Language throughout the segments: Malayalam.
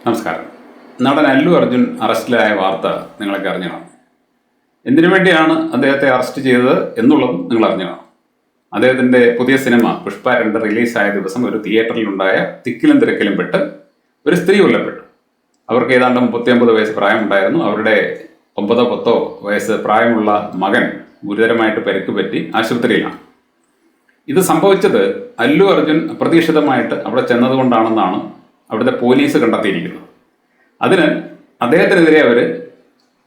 നമസ്കാരം. നടൻ അല്ലു അർജുൻ അറസ്റ്റിലായ വാർത്ത നിങ്ങളൊക്കെ അറിഞ്ഞു കാണും. എന്തിനു വേണ്ടിയാണ് അദ്ദേഹത്തെ അറസ്റ്റ് ചെയ്തത് എന്നുള്ളതും നിങ്ങൾ അറിഞ്ഞു കാണും. അദ്ദേഹത്തിൻ്റെ പുതിയ സിനിമ പുഷ്പ 2 റിലീസായ ദിവസം ഒരു തിയേറ്ററിലുണ്ടായ തിക്കിലും തിരക്കിലും പെട്ട് ഒരു സ്ത്രീ കൊല്ലപ്പെട്ടു. അവർക്ക് ഏതാണ്ട് 39 വയസ്സ് പ്രായമുണ്ടായിരുന്നു. അവരുടെ 9-10 വയസ്സ് പ്രായമുള്ള മകൻ ഗുരുതരമായിട്ട് പരിക്ക് പറ്റി ആശുപത്രിയിലാണ്. ഇത് സംഭവിച്ചത് അല്ലു അർജുൻ അപ്രതീക്ഷിതമായിട്ട് അവിടെ ചെന്നതുകൊണ്ടാണെന്നാണ് അവിടുത്തെ പോലീസ് കണ്ടെത്തിയിരിക്കുന്നത്. അതിന് അദ്ദേഹത്തിനെതിരെ അവർ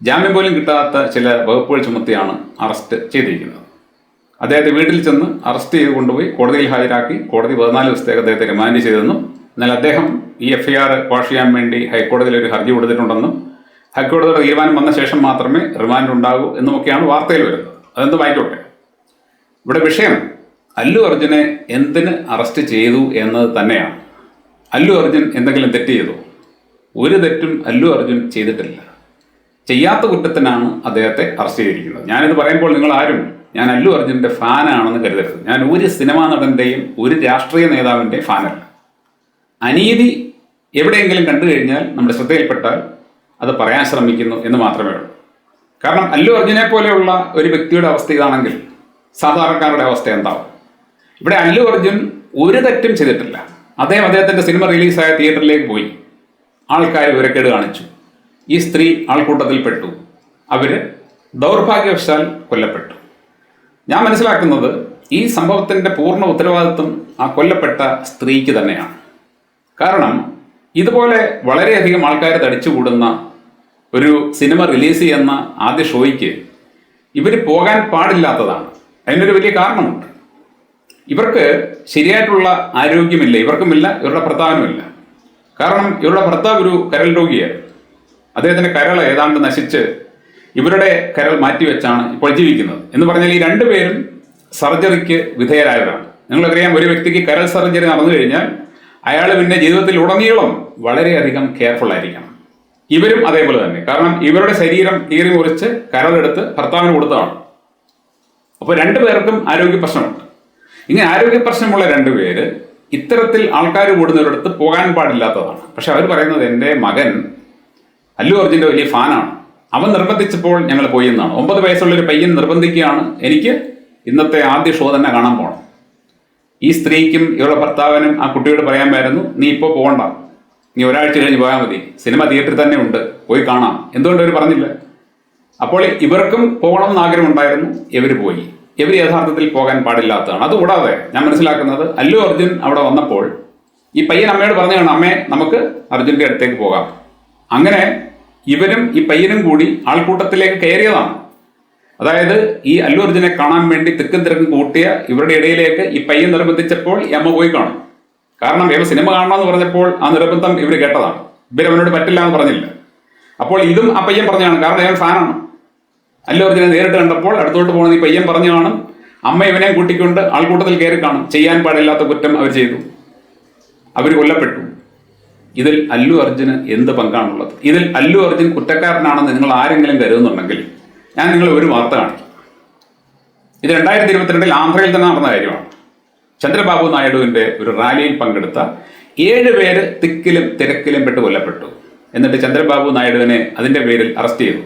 ജാമ്യം പോലും കിട്ടാത്ത ചില വകുപ്പുകൾ ചുമത്തിയാണ് അറസ്റ്റ് ചെയ്തിരിക്കുന്നത്. അദ്ദേഹത്തെ വീട്ടിൽ ചെന്ന് അറസ്റ്റ് ചെയ്ത് കൊണ്ടുപോയി കോടതിയിൽ ഹാജരാക്കി. കോടതി 14 ദിവസത്തേക്ക് അദ്ദേഹത്തെ റിമാൻഡ് ചെയ്തെന്നും, എന്നാൽ അദ്ദേഹം ഈ FIR ക്വാഷ് ചെയ്യാൻ വേണ്ടി ഹൈക്കോടതിയിൽ ഒരു ഹർജി കൊടുത്തിട്ടുണ്ടെന്നും ഹൈക്കോടതിയുടെ തീരുമാനം വന്ന ശേഷം മാത്രമേ റിമാൻഡ് ഉണ്ടാകൂ എന്നുമൊക്കെയാണ് വാർത്തയിൽ വരുന്നത്. അതെന്ത് വായിക്കോട്ടെ. ഇവിടെ വിഷയം അല്ലു അർജുനെ എന്തിന് അറസ്റ്റ് ചെയ്തു എന്നത് തന്നെയാണ്. അല്ലു അർജുൻ എന്തെങ്കിലും തെറ്റ് ചെയ്തോ? ഒരു തെറ്റും അല്ലു അർജുൻ ചെയ്തിട്ടില്ല. ചെയ്യാത്ത കുറ്റത്തിനാണ് അദ്ദേഹത്തെ അറസ്റ്റ് ചെയ്തിരിക്കുന്നത്. ഞാനിത് പറയുമ്പോൾ നിങ്ങൾ ആരും ഞാൻ അല്ലു അർജുൻ്റെ ഫാനാണെന്ന് കരുതരുത്. ഞാൻ ഒരു സിനിമാ നടൻ്റെയും ഒരു രാഷ്ട്രീയ നേതാവിൻ്റെയും ഫാനല്ല. അനീതി എവിടെയെങ്കിലും കണ്ടു കഴിഞ്ഞാൽ നമ്മുടെ ശ്രദ്ധയിൽപ്പെട്ടാൽ അത് പറയാൻ ശ്രമിക്കുന്നു എന്ന് മാത്രമേ ഉള്ളൂ. കാരണം അല്ലു അർജുനെ പോലെയുള്ള ഒരു വ്യക്തിയുടെ അവസ്ഥ ഇതാണെങ്കിൽ സാധാരണക്കാരുടെ അവസ്ഥ എന്താവും? ഇവിടെ അല്ലു അർജുൻ ഒരു തെറ്റും ചെയ്തിട്ടില്ല. അദ്ദേഹത്തിൻ്റെ സിനിമ റിലീസായ തിയേറ്ററിലേക്ക് പോയി. ആൾക്കാർ വിവരക്കേട് കാണിച്ചു. ഈ സ്ത്രീ ആൾക്കൂട്ടത്തിൽപ്പെട്ടു. അവർ ദൗർഭാഗ്യവശാൽ കൊല്ലപ്പെട്ടു. ഞാൻ മനസ്സിലാക്കുന്നത് ഈ സംഭവത്തിൻ്റെ പൂർണ്ണ ഉത്തരവാദിത്വം ആ കൊല്ലപ്പെട്ട സ്ത്രീക്ക് തന്നെയാണ്. കാരണം ഇതുപോലെ വളരെയധികം ആൾക്കാർ തടിച്ചുകൂടുന്ന ഒരു സിനിമ റിലീസ് ചെയ്യുന്ന ആദ്യ ഷോയ്ക്ക് ഇവർ പോകാൻ പാടില്ലാത്തതാണ്. അതിനൊരു വലിയ കാരണമുണ്ട്. ഇവർക്ക് ശരിയായിട്ടുള്ള ആരോഗ്യമില്ല. ഇവർക്കുമില്ല, ഇവരുടെ ഭർത്താവിനുമില്ല. കാരണം ഇവരുടെ ഭർത്താവ് ഒരു കരൾ രോഗിയാണ്. അദ്ദേഹത്തിൻ്റെ കരൾ ഏതാണ്ട് നശിച്ച് ഇവരുടെ കരൾ മാറ്റിവെച്ചാണ് ഇപ്പോൾ ജീവിക്കുന്നത്. എന്ന് പറഞ്ഞാൽ ഈ രണ്ടുപേരും സർജറിക്ക് വിധേയരായവരാണ്. നിങ്ങൾക്കറിയാം, ഒരു വ്യക്തിക്ക് കരൾ സർജറി നടന്നു കഴിഞ്ഞാൽ അയാൾ പിന്നെ ജീവിതത്തിൽ ഉടനീളം വളരെയധികം കെയർഫുൾ ആയിരിക്കണം. ഇവരും അതേപോലെ തന്നെ. കാരണം ഇവരുടെ ശരീരം കീറി മുറിച്ച് കരളെടുത്ത് ഭർത്താവിന് കൊടുത്തതാണ്. അപ്പോൾ രണ്ടുപേർക്കും ആരോഗ്യ പ്രശ്നമുണ്ട്. ഇങ്ങനെ ആരോഗ്യ പ്രശ്നമുള്ള രണ്ടുപേര് ഇത്തരത്തിൽ ആൾക്കാർ കൂടുന്നവരടുത്ത് പോകാൻ പാടില്ലാത്തതാണ്. പക്ഷെ അവർ പറയുന്നത് എൻ്റെ മകൻ അല്ലു അർജുൻ്റെ വലിയ ഫാനാണ്, അവൻ നിർബന്ധിച്ചപ്പോൾ ഞങ്ങൾ പോയി എന്നാണ്. 9 വയസ്സുള്ളൊരു പയ്യൻ നിർബന്ധിക്കുകയാണ്, എനിക്ക് ഇന്നത്തെ ആദ്യ ഷോ തന്നെ കാണാൻ പോകണം. ഈ സ്ത്രീക്കും ഇവരുടെ ഭർത്താവിനും ആ കുട്ടിയോട് പറയാമായിരുന്നു, നീ ഇപ്പോൾ പോകണ്ട, നീ ഒരാഴ്ച കഴിഞ്ഞ് പോയാൽ മതി, സിനിമ തിയേറ്ററിൽ തന്നെ ഉണ്ട്, പോയി കാണാം. എന്തുകൊണ്ട് അവർ പറഞ്ഞില്ല? അപ്പോൾ ഇവർക്കും പോകണമെന്ന് ആഗ്രഹമുണ്ടായിരുന്നു, ഇവർ പോയി. ഇവർ യഥാർത്ഥത്തിൽ പോകാൻ പാടില്ലാത്തതാണ്. അതുകൂടാതെ ഞാൻ മനസ്സിലാക്കുന്നത് അല്ലു അർജുൻ അവിടെ വന്നപ്പോൾ ഈ പയ്യൻ അമ്മയോട് പറഞ്ഞതാണ്, അമ്മേ നമുക്ക് അർജുൻ്റെ അടുത്തേക്ക് പോകാം. അങ്ങനെ ഇവരും ഈ പയ്യനും കൂടി ആൾക്കൂട്ടത്തിലേക്ക് കയറിയതാണ്. അതായത് ഈ അല്ലു അർജുനെ കാണാൻ വേണ്ടി തിക്കും തിരക്കും കൂട്ടിയ ഇവരുടെ ഇടയിലേക്ക് ഈ പയ്യൻ നിർബന്ധിച്ചപ്പോൾ ഈ അമ്മ പോയി കാണും. കാരണം ഇവർ സിനിമ കാണണമെന്ന് പറഞ്ഞപ്പോൾ ആ നിർബന്ധം ഇവർ കേട്ടതാണ്. ഇവരവനോട് പറ്റില്ല എന്ന് പറഞ്ഞില്ല. അപ്പോൾ ഇതും ആ പയ്യൻ പറഞ്ഞതാണ്. കാരണം ഇവൻ ഫാനാണ്. അല്ലു അർജുനെ നേരിട്ട് കണ്ടപ്പോൾ അടുത്തോട്ട് പോകുന്നത് ഈ പയ്യൻ പറഞ്ഞു കാണും. അമ്മ ഇവനെ കൂട്ടിക്കൊണ്ട് ആൾക്കൂട്ടത്തിൽ കയറി കാണും. ചെയ്യാൻ പാടില്ലാത്ത കുറ്റം അവർ ചെയ്തു, അവർ കൊല്ലപ്പെട്ടു. ഇതിൽ അല്ലു അർജുന് എന്ത് പങ്കാണുള്ളത്? ഇതിൽ അല്ലു അർജുൻ കുറ്റക്കാരനാണെന്ന് നിങ്ങൾ ആരെങ്കിലും കരുതുന്നുണ്ടെങ്കിൽ ഞാൻ നിങ്ങളെ ഒരു വാർത്ത കാണിക്കും. ഇത് 2022 ആന്ധ്രയിൽ തന്നെ നടന്ന കാര്യമാണ്. ചന്ദ്രബാബു നായിഡുവിൻ്റെ ഒരു റാലിയിൽ പങ്കെടുത്ത 7 പേര് തിക്കിലും തിരക്കിലും പെട്ട് കൊല്ലപ്പെട്ടു. എന്നിട്ട് ചന്ദ്രബാബു നായിഡുവിനെ അതിൻ്റെ പേരിൽ അറസ്റ്റ് ചെയ്തു.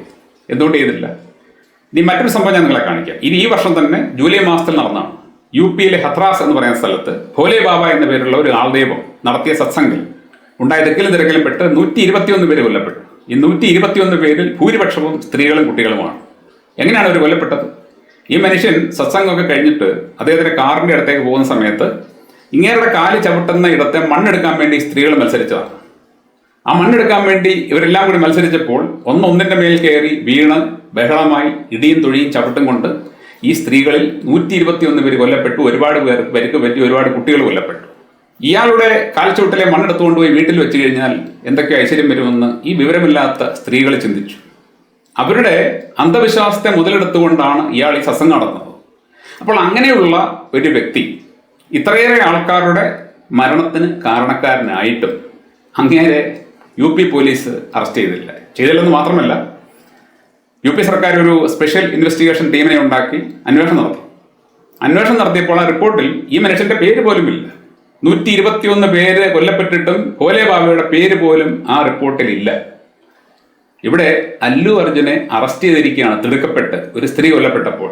എന്തുകൊണ്ട് ചെയ്തില്ല? ഇനി മറ്റൊരു സംഭവം ഞാൻ നിങ്ങളെ കാണിക്കാം. ഇത് ഈ വർഷം തന്നെ ജൂലൈ മാസത്തിൽ നടന്നതാണ്. UP ഹത്രാസ് എന്ന് പറയുന്ന സ്ഥലത്ത് ഭോലെ ബാബ എന്ന പേരുള്ള ഒരു ആൾദൈവം നടത്തിയ സത്സംഗിൽ ഉണ്ടായ തെക്കിലും തിരക്കിലും പെട്ട് 121 പേര് കൊല്ലപ്പെട്ടു. ഈ 121 പേരിൽ ഭൂരിപക്ഷവും സ്ത്രീകളും കുട്ടികളുമാണ്. എങ്ങനെയാണ് അവർ കൊല്ലപ്പെട്ടത്? ഈ മനുഷ്യൻ സത്സംഗമൊക്കെ കഴിഞ്ഞിട്ട് അദ്ദേഹത്തിൻ്റെ കാറിൻ്റെ അടുത്തേക്ക് പോകുന്ന സമയത്ത് ഇങ്ങേരുടെ കാല് ചവിട്ടുന്ന ഇടത്തെ മണ്ണെടുക്കാൻ വേണ്ടി സ്ത്രീകൾ മത്സരിച്ചതാണ്. ആ മണ്ണെടുക്കാൻ വേണ്ടി ഇവരെല്ലാം കൂടി മത്സരിച്ചപ്പോൾ ഒന്നിൻ്റെ മേൽ കയറി വീണ് ബഹളമായി ഇടിയും തൊഴിയും ചവിട്ടും കൊണ്ട് ഈ സ്ത്രീകളിൽ 121 പേര് കൊല്ലപ്പെട്ടു. ഒരുപാട് പേർ പരിക്ക് പറ്റി, ഒരുപാട് കുട്ടികൾ കൊല്ലപ്പെട്ടു. ഇയാളുടെ കാൽച്ചുവട്ടിലെ മണ്ണെടുത്തുകൊണ്ട് പോയി വീട്ടിൽ വെച്ച് കഴിഞ്ഞാൽ എന്തൊക്കെ ഐശ്വര്യം വരുമെന്ന് ഈ വിവരമില്ലാത്ത സ്ത്രീകൾ ചിന്തിച്ചു. അവരുടെ അന്ധവിശ്വാസത്തെ മുതലെടുത്തുകൊണ്ടാണ് ഇയാൾ ഈ സത്സംഗം നടത്തുന്നത്. അപ്പോൾ അങ്ങനെയുള്ള ഒരു വ്യക്തി ഇത്രയേറെ ആൾക്കാരുടെ മരണത്തിന് കാരണക്കാരനായിട്ടും അങ്ങേരെ UP പോലീസ് അറസ്റ്റ് ചെയ്തില്ലെന്ന് മാത്രമല്ല, UP സർക്കാർ ഒരു സ്പെഷ്യൽ ഇൻവെസ്റ്റിഗേഷൻ ടീമിനെ ഉണ്ടാക്കി അന്വേഷണം നടത്തി. അന്വേഷണം നടത്തിയപ്പോൾ ആ റിപ്പോർട്ടിൽ ഈ മനുഷ്യൻ്റെ പേര് പോലുമില്ല. 121 പേര് കൊല്ലപ്പെട്ടിട്ടും ഭോലെ ബാബയുടെ പേര് പോലും ആ റിപ്പോർട്ടിൽ ഇല്ല. ഇവിടെ അല്ലു അർജുനെ അറസ്റ്റ് ചെയ്തിരിക്കുകയാണ് തിടുക്കപ്പെട്ട് ഒരു സ്ത്രീ കൊല്ലപ്പെട്ടപ്പോൾ.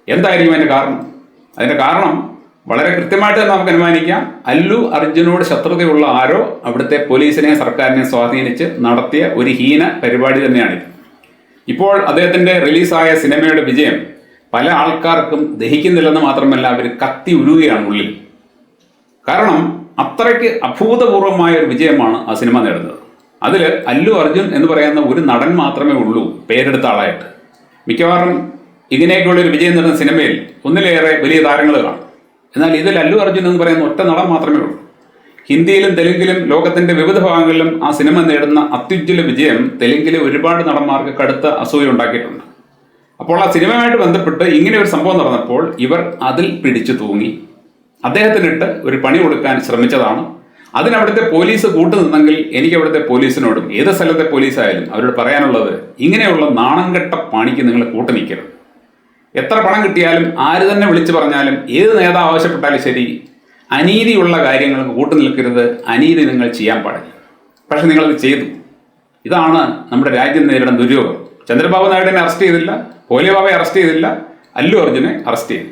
എന്തായിരിക്കും അതിന്റെ കാരണം? അതിന്റെ കാരണം വളരെ കൃത്യമായിട്ട് തന്നെ നമുക്ക് അനുമാനിക്കാം. അല്ലു അർജുനോട് ശത്രുതയുള്ള ആരോ അവിടുത്തെ പോലീസിനെയും സർക്കാരിനെയും സ്വാധീനിച്ച് നടത്തിയ ഒരു ഹീന പരിപാടി തന്നെയാണിത്. ഇപ്പോൾ അദ്ദേഹത്തിന്റെ റിലീസായ സിനിമയുടെ വിജയം പല ആൾക്കാർക്കും ദഹിക്കുന്നില്ലെന്ന് മാത്രമല്ല, അവർ കത്തി ഉരുകുകയാണ് ഉള്ളിൽ. കാരണം അത്രയ്ക്ക് അഭൂതപൂർവമായ ഒരു വിജയമാണ് ആ സിനിമ നേടുന്നത്. അതിൽ അല്ലു അർജുൻ എന്ന് പറയുന്ന ഒരു നടൻ മാത്രമേ ഉള്ളൂ പേരെടുത്ത ആളായിട്ട്. മിക്കവാറും ഇങ്ങനെയൊക്കെയുള്ള ഒരു വിജയം നേടുന്ന സിനിമയിൽ ഒന്നിലേറെ വലിയ താരങ്ങൾ കാണും. എന്നാൽ ഇതിൽ അല്ലു അർജുൻ എന്ന് പറയുന്ന ഒറ്റ നടൻ മാത്രമേ ഉള്ളൂ. ഹിന്ദിയിലും തെലുങ്കിലും ലോകത്തിന്റെ വിവിധ ഭാഗങ്ങളിലും ആ സിനിമ നേടുന്ന അത്യുജ്വല വിജയം തെലുങ്കിലെ ഒരുപാട് നടന്മാർക്ക് കടുത്ത അസൂയ ഉണ്ടാക്കിയിട്ടുണ്ട്. അപ്പോൾ ആ സിനിമയുമായിട്ട് ബന്ധപ്പെട്ട് ഇങ്ങനെ ഒരു സംഭവം നടന്നപ്പോൾ ഇവർ അതിൽ പിടിച്ചു തൂങ്ങി അദ്ദേഹത്തിനിട്ട് ഒരു പണി കൊടുക്കാൻ ശ്രമിച്ചതാണ്. അതിനവിടുത്തെ പോലീസ് കൂട്ടുനിന്നെങ്കിൽ എനിക്ക് അവിടുത്തെ പോലീസിനോടും ഏത് സ്ഥലത്തെ പോലീസായാലും അവരോട് പറയാനുള്ളത്, ഇങ്ങനെയുള്ള നാണംകെട്ട പണിക്ക് നിങ്ങൾ കൂട്ടു നിൽക്കരുത്. എത്ര പണം കിട്ടിയാലും ആര് തന്നെ വിളിച്ചു പറഞ്ഞാലും ഏത് നേതാവ് ആവശ്യപ്പെട്ടാലും ശരി, അനീതിയുള്ള കാര്യങ്ങൾക്ക് കൂട്ടു നിൽക്കരുത്, അനീതി നിങ്ങൾ ചെയ്യാൻ പാടില്ല. പക്ഷെ നിങ്ങളത് ചെയ്തു. ഇതാണ് നമ്മുടെ രാജ്യം നേരിടുന്ന ദുര്യോഗം. ചന്ദ്രബാബു നായിഡുവിനെ അറസ്റ്റ് ചെയ്തില്ല, ഭോലെ ബാബയെ അറസ്റ്റ് ചെയ്തില്ല, അല്ലു അർജുനെ അറസ്റ്റ് ചെയ്തു.